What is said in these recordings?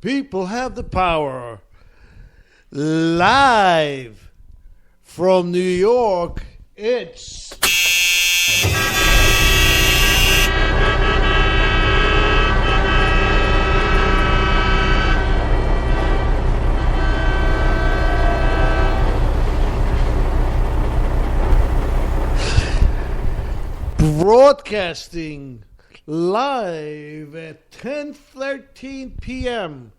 People have the power. Live from New York, it's... Broadcasting live at 10:13 p.m.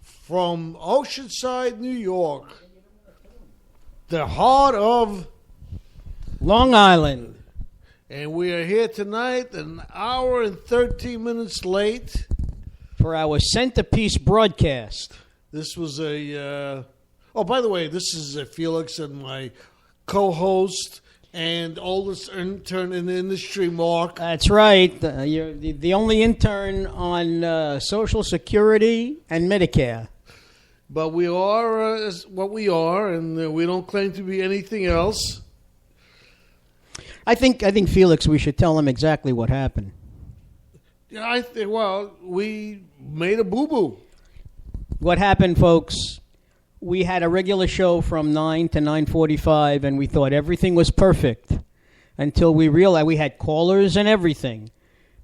from Oceanside, New York, the heart of Long Island. And we are here tonight an hour and 13 minutes late For our centerpiece broadcast. This was a... oh, by the way, this is Felix and my co-host and oldest intern in the industry, Mark. That's right. You're the only intern on Social Security and Medicare. But we are what we are, and we don't claim to be anything else. I think Felix, we should tell him exactly what happened. Yeah, I think. Well, we made a boo-boo. What happened, folks? We had a regular show from 9 to 9:45, and we thought everything was perfect until we realized we had callers and everything.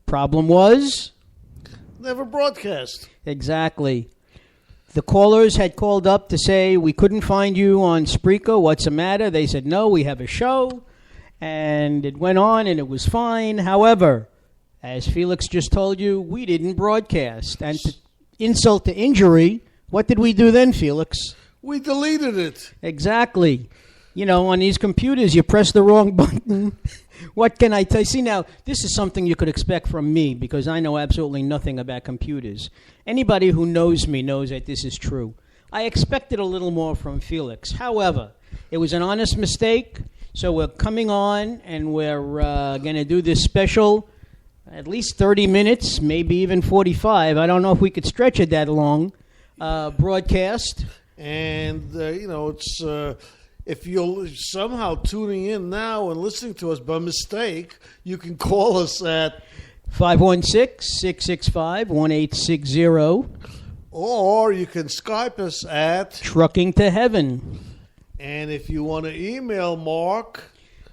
Problem was? Never broadcast. Exactly. The callers had called up to say, we couldn't find you on Spreaker. What's the matter? They said, no, we have a show. And it went on, and it was fine. However, as Felix just told you, we didn't broadcast. And to insult to injury, what did we do then, Felix? We deleted it. Exactly. You know, on these computers, you press the wrong button. What can I tell you? See, now, this is something you could expect from me because I know absolutely nothing about computers. Anybody who knows me knows that this is true. I expected a little more from Felix. However, it was an honest mistake, so we're coming on and we're going to do this special, at least 30 minutes, maybe even 45. I don't know if we could stretch it that long, broadcast. And, it's... if you're somehow tuning in now and listening to us by mistake, you can call us at 516-665-1860. Or you can Skype us at Trucking to Heaven. And if you want to email Mark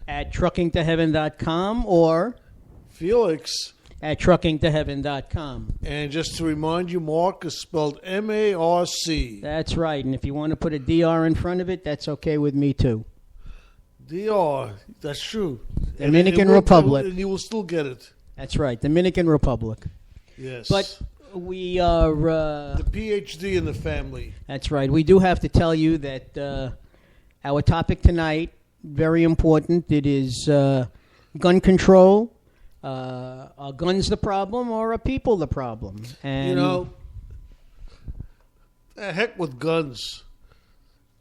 at truckingtoheaven.com or Felix at truckingtoheaven.com. And just to remind you, Mark is spelled M-A-R-C. That's right. And if you want to put a D-R in front of it, that's okay with me too. D-R, that's true. Dominican Republic. And you will still get it. That's right, Dominican Republic. Yes. But we are... the PhD in the family. That's right. We do have to tell you that our topic tonight, very important. It is gun control. Are guns the problem or are people the problem? And the heck with guns.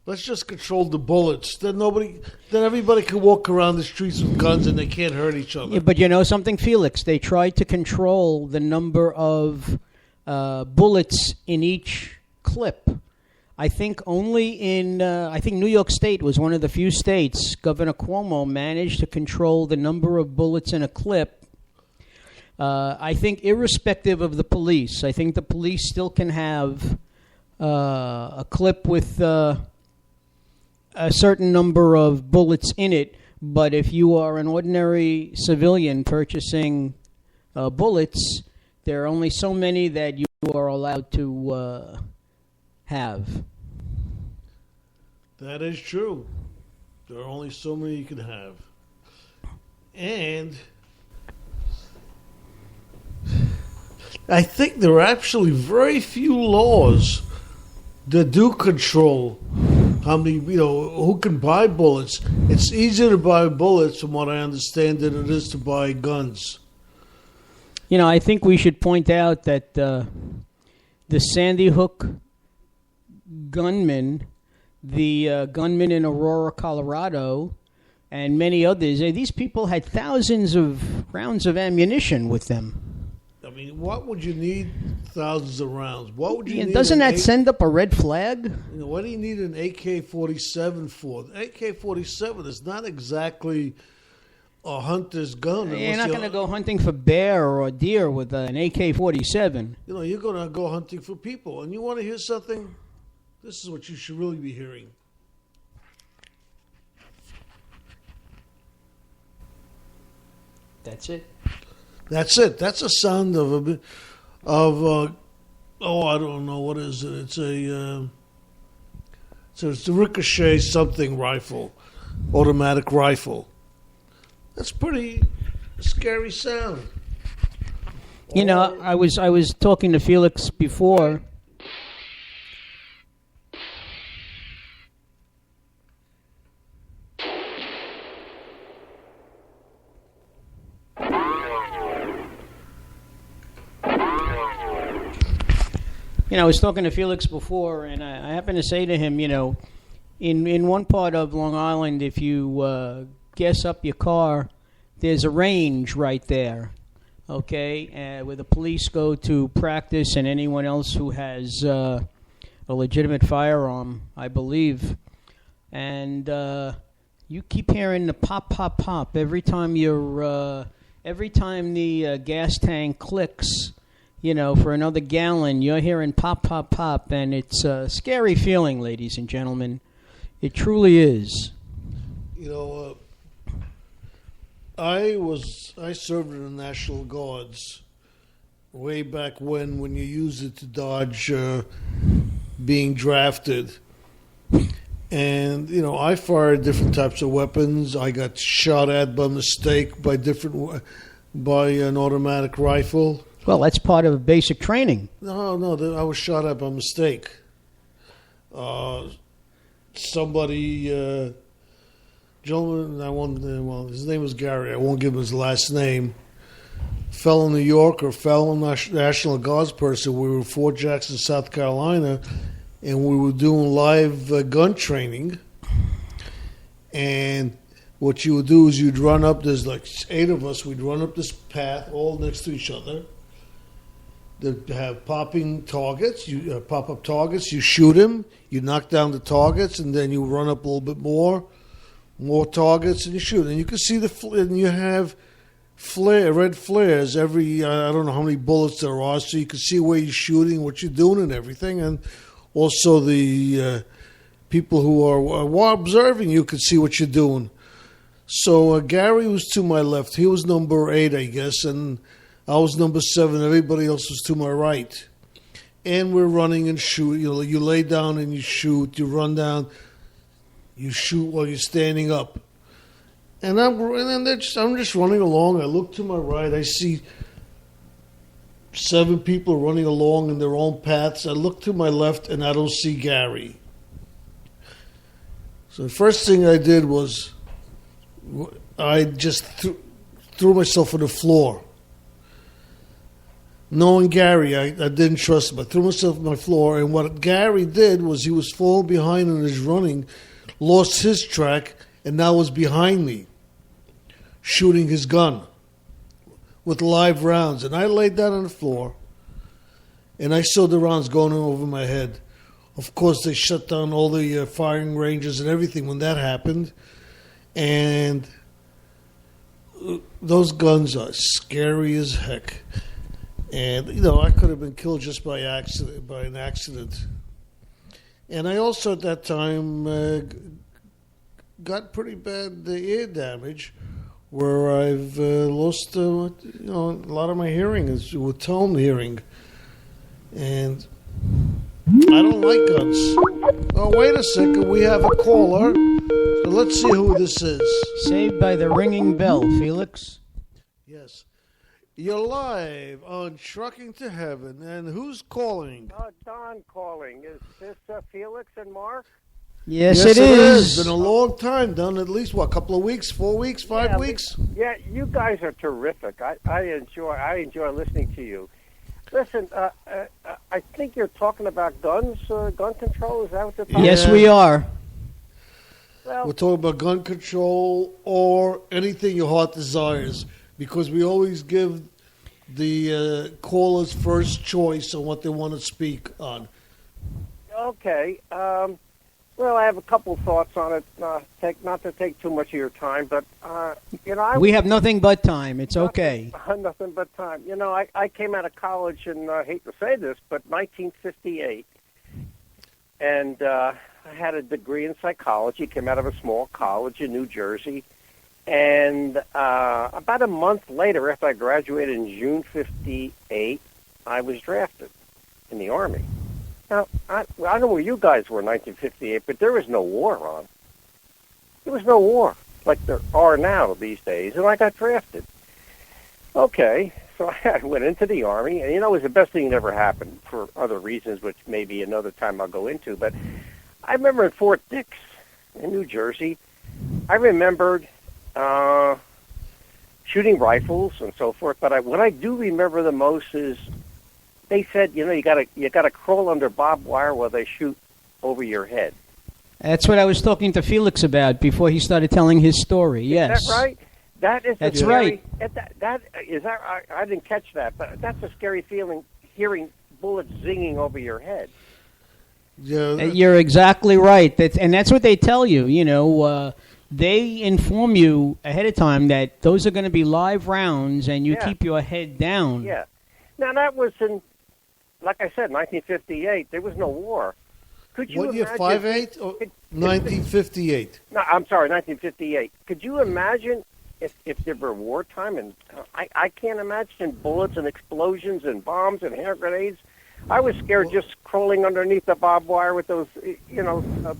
Let's just control the bullets. Then everybody can walk around the streets with guns and they can't hurt each other. Yeah, but you know something, Felix? They tried to control the number of bullets in each clip. I think only in New York State was one of the few states. Governor Cuomo managed to control the number of bullets in a clip. I think irrespective of the police, I think the police still can have a clip with a certain number of bullets in it. But if you are an ordinary civilian purchasing bullets, there are only so many that you are allowed to have. That is true. There are only so many you can have. And I think there are actually very few laws that do control how many, who can buy bullets. It's easier to buy bullets, from what I understand, than it is to buy guns. I think we should point out that the Sandy Hook gunman, the gunman in Aurora, Colorado, and many others, these people had thousands of rounds of ammunition with them. I mean, what would you need thousands of rounds? What would you need? Doesn't that send up a red flag? What do you need an AK-47 for? The AK-47 is not exactly a hunter's gun. You're not going to go hunting for bear or deer with an AK-47. You know, you're going to go hunting for people. And you want to hear something? This is what you should really be hearing. That's it. That's it. That's a sound of I don't know, what is it? It's a ricochet something rifle, automatic rifle. That's pretty scary sound. You know, I was talking to Felix before. You know, I was talking to Felix before, and I happened to say to him, you know, in one part of Long Island, if you gas up your car, there's a range right there, okay, where the police go to practice, and anyone else who has a legitimate firearm, I believe. And you keep hearing the pop, pop, pop every time every time the gas tank clicks. You know, for another gallon, you're hearing pop, pop, pop, and it's a scary feeling, ladies and gentlemen. It truly is. You know, I served in the National Guards way back when you used it to dodge being drafted. And, you know, I fired different types of weapons. I got shot at by mistake by an automatic rifle. Well, that's part of basic training. No, I was shot at by mistake. Gentleman, his name was Gary. I won't give him his last name. Fellow New Yorker, fellow National Guards person. We were in Fort Jackson, South Carolina, and we were doing live gun training. And what you would do is you'd run up. There's like 8 of us. We'd run up this path, all next to each other. They have popping targets. You pop up targets. You shoot him. You knock down the targets, and then you run up a little bit more targets, and you shoot. And you can see and you have red flares every. I don't know how many bullets there are, so you can see where you're shooting, what you're doing, and everything. And also the people who are observing you can see what you're doing. So Gary was to my left. He was number 8, I guess, and I was number 7. Everybody else was to my right. And we're running and shoot. You know, you lay down and you shoot. You run down. You shoot while you're standing up. And I'm just running along. I look to my right. I see 7 people running along in their own paths. I look to my left, and I don't see Gary. So the first thing I did was I just threw myself on the floor. Knowing Gary, I didn't trust him. I threw myself on my floor, and what Gary did was he was falling behind in his running, lost his track, and now was behind me, shooting his gun with live rounds. And I laid down on the floor, and I saw the rounds going over my head. Of course, they shut down all the firing ranges and everything when that happened. And those guns are scary as heck. And, you know, I could have been killed just by an accident. And I also at that time got pretty bad ear damage where I've lost a lot of my hearing is with tone hearing. And I don't like guns. Oh, wait a second. We have a caller. So let's see who this is. Saved by the ringing bell, Felix. Yes. You're live on Trucking to Heaven. And who's calling? Don calling. Is this Felix and Mark? Yes, it is. It's been a long time, Don. At least, a couple of weeks, 4 weeks, 5 weeks? Yeah, you guys are terrific. I enjoy listening to you. Listen, I think you're talking about guns, gun control. Is that what you're talking about? Yes, we are. Well, we're talking about gun control or anything your heart desires, because we always give the callers first choice on what they want to speak on. Okay. Well, I have a couple thoughts on it. Not to take too much of your time, but we have nothing but time. It's okay. Nothing but time. I came out of college, and I hate to say this, but 1958, and I had a degree in psychology. Came out of a small college in New Jersey, and about a month later, after I graduated in June '58, I was drafted in the Army. Now, I don't know where you guys were in 1958, but there was no war on. There was no war like there are now these days, and I got drafted. Okay, so I went into the Army, and it was the best thing that ever happened for other reasons, which maybe another time I'll go into. But I remember in Fort Dix in New Jersey, I remembered shooting rifles and so forth. But what I do remember the most is they said, you gotta crawl under barbed wire while they shoot over your head. That's what I was talking to Felix about before he started telling his story. Yes, is that right? That's right. That is that. I didn't catch that, but that's a scary feeling. Hearing bullets zinging over your head. Yeah, you're exactly right. That's what they tell you. They inform you ahead of time that those are going to be live rounds, and you keep your head down. Yeah. Now that was in, like I said, 1958. There was no war. Could you what year? imagine? 58 or 1958? No, I'm sorry, 1958. Could you imagine if there were wartime? And I can't imagine bullets and explosions and bombs and hand grenades. I was scared just crawling underneath the barbed wire with those,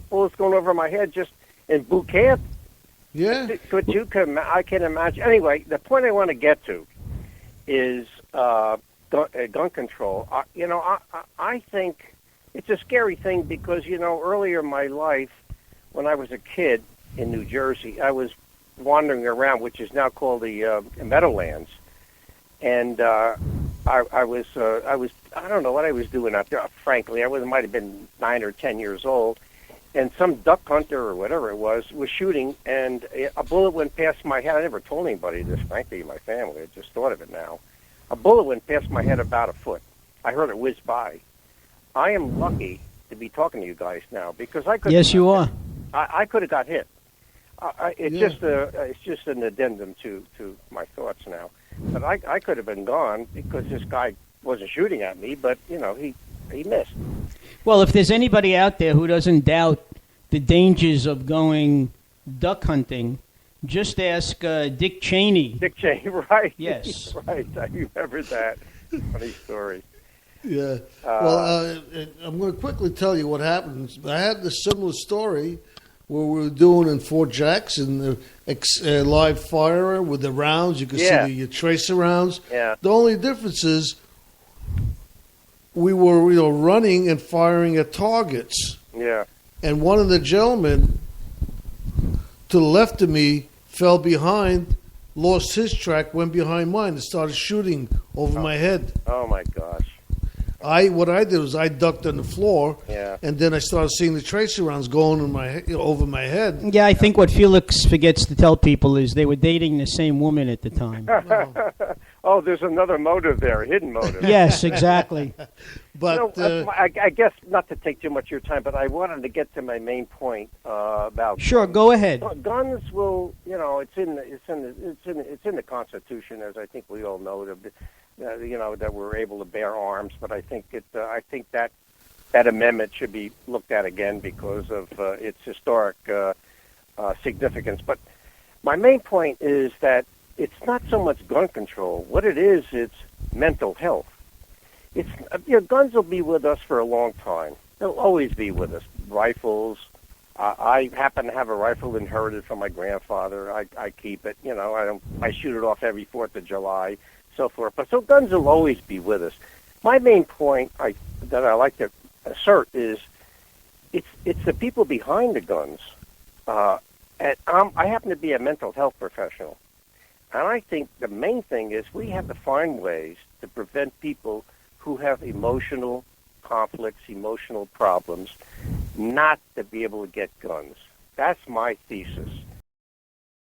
bullets going over my head just in boot camp. Yeah. I can imagine. Anyway, the point I want to get to is gun control. I think it's a scary thing because, earlier in my life, when I was a kid in New Jersey, I was wandering around, which is now called the Meadowlands, and I was I don't know what I was doing out there. Frankly, might have been 9 or 10 years old, and some duck hunter or whatever it was shooting, and a bullet went past my head. I never told anybody this, frankly, in my family. I just thought of it now. A bullet went past my head about a foot. I heard it whiz by. I am lucky to be talking to you guys now because I could. Yes, you are. I could have got hit. It's just an addendum to my thoughts now. But I could have been gone because this guy wasn't shooting at me, but he missed. Well, if there's anybody out there who doesn't doubt the dangers of going duck hunting, just ask Dick Cheney. Dick Cheney, right? Yes. Right, I remember that. Funny story. Yeah. I'm going to quickly tell you what happened. I had this similar story where we were doing in Fort Jackson, live fire with the rounds. You could see the tracer rounds. Yeah. The only difference is we were running and firing at targets. Yeah. And one of the gentlemen to the left of me fell behind, lost his track, went behind mine, and started shooting over my head. Oh my gosh! What I did was I ducked on the floor, and then I started seeing the tracer rounds going in my over my head. Yeah, I think what Felix forgets to tell people is they were dating the same woman at the time. Oh, there's another motive there, a hidden motive. Yes, exactly. But I guess not to take too much of your time, but I wanted to get to my main point about. Sure, guns. go ahead. Guns will, it's in the Constitution, as I think we all know. That we're able to bear arms, but I think that amendment should be looked at again because of its historic significance. But my main point is that it's not so much gun control. What it is, it's mental health. It's guns will be with us for a long time. They'll always be with us. Rifles. I happen to have a rifle inherited from my grandfather. I keep it. I shoot it off every 4th of July. So forth. But so guns will always be with us. My main point that I like to assert is it's the people behind the guns. And I happen to be a mental health professional, and I think the main thing is we have to find ways to prevent people who have emotional conflicts, emotional problems, not to be able to get guns. That's my thesis.